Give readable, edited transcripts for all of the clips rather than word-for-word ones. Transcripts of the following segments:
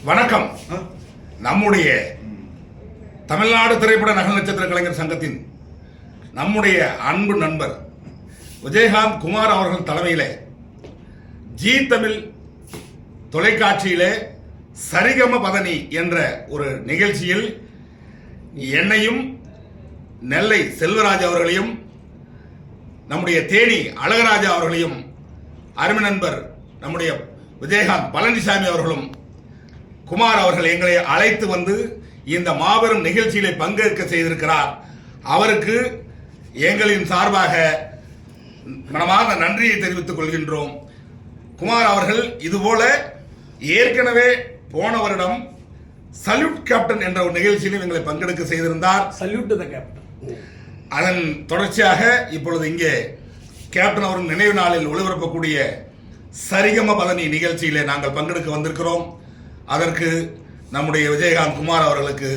வணக்கம். நம்முடைய தமிழ்நாடு திரைப்பட நகல் நட்சத்திர கலைஞர் சங்கத்தின் நம்முடைய அன்பு நண்பர் விஜயகாந்த் குமார் அவர்கள் தலைமையிலே ஜி தமிழ் தொலைக்காட்சியிலே சரிகம பதனி என்ற ஒரு நிகழ்ச்சியில் என்னையும் நெல்லை செல்வராஜ் அவர்களையும் நம்முடைய தேனி அழகராஜா அவர்களையும் அருமை நண்பர் நம்முடைய விஜயகாந்த் பழனிசாமி அவர்களும் குமார் அவர்கள் எங்களை அழைத்து வந்து இந்த மாபெரும் நிகழ்ச்சியிலே பங்கேற்க செய்திருக்கிறார். அவருக்கு எங்களின் சார்பாக மனமார்ந்த நன்றியை தெரிவித்துக் கொள்கின்றோம். குமார் அவர்கள் இதுபோல ஏற்கனவே போன வருடம் சல்யூட் கேப்டன் என்ற ஒரு நிகழ்ச்சியிலும் எங்களை பங்கெடுக்க செய்திருந்தார். சல்யூட் தி கேப்டன். அதன் தொடர்ச்சியாக இப்பொழுது இங்கே கேப்டன் அவரின் நினைவு நாளில் ஒளிபரப்பக்கூடிய சரிகம பதனி நிகழ்ச்சியிலே நாங்கள் பங்கெடுக்க வந்திருக்கிறோம். அதற்கு நம்முடைய விஜயகாந்த் குமார் அவர்களுக்கு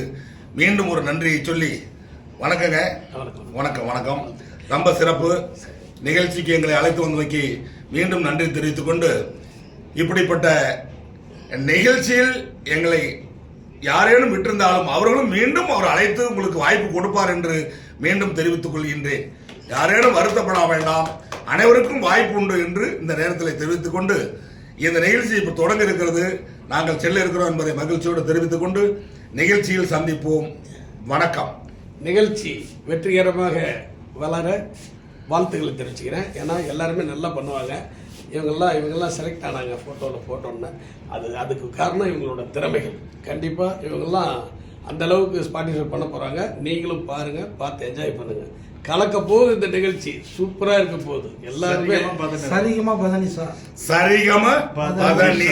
மீண்டும் ஒரு நன்றியை சொல்லி வணக்கங்க. வணக்கம் வணக்கம். ரொம்ப சிறப்பு நிகழ்ச்சிக்கு எங்களை அழைத்து வந்தமைக்கு மீண்டும் நன்றி தெரிவித்துக் கொண்டு, இப்படிப்பட்ட நிகழ்ச்சியில் எங்களை யாரேனும் விட்டிருந்தாலும் அவர்களும் மீண்டும் அவர் அழைத்து உங்களுக்கு வாய்ப்பு கொடுப்பார் என்று மீண்டும் தெரிவித்துக் கொள்கின்றேன். யாரேனும் வருத்தப்பட வேண்டாம், அனைவருக்கும் வாய்ப்பு உண்டு என்று இந்த நேரத்தில் தெரிவித்துக் கொண்டு, இந்த நிகழ்ச்சி இப்ப தொடங்க இருக்கிறது, நாங்கள் செல்ல இருக்கிறோம் என்பதை மகிழ்ச்சியோடு தெரிவித்துக் கொண்டு நிகழ்ச்சியில் சந்திப்போம். வணக்கம். நிகழ்ச்சி வெற்றிகரமாக வளர வாழ்த்துக்களை தெரிவிச்சுக்கிறேன். ஏன்னா எல்லாருமே நல்லா பண்ணுவாங்க. இவங்கெல்லாம் செலக்ட் ஆனாங்க போட்டோன்னு. அதுக்கு காரணம் இவங்களோட திறமைகள். கண்டிப்பாக இவங்கெல்லாம் அந்த அளவுக்கு ஸ்பாட்டிஃபை பண்ண போகிறாங்க. நீங்களும் பாருங்கள், பார்த்து என்ஜாய் பண்ணுங்கள். கலக்க போகுது இந்த நிகழ்ச்சி, சூப்பரா இருக்க போகுது. எல்லாருமே சரிகம பதனி சரிகம பதனி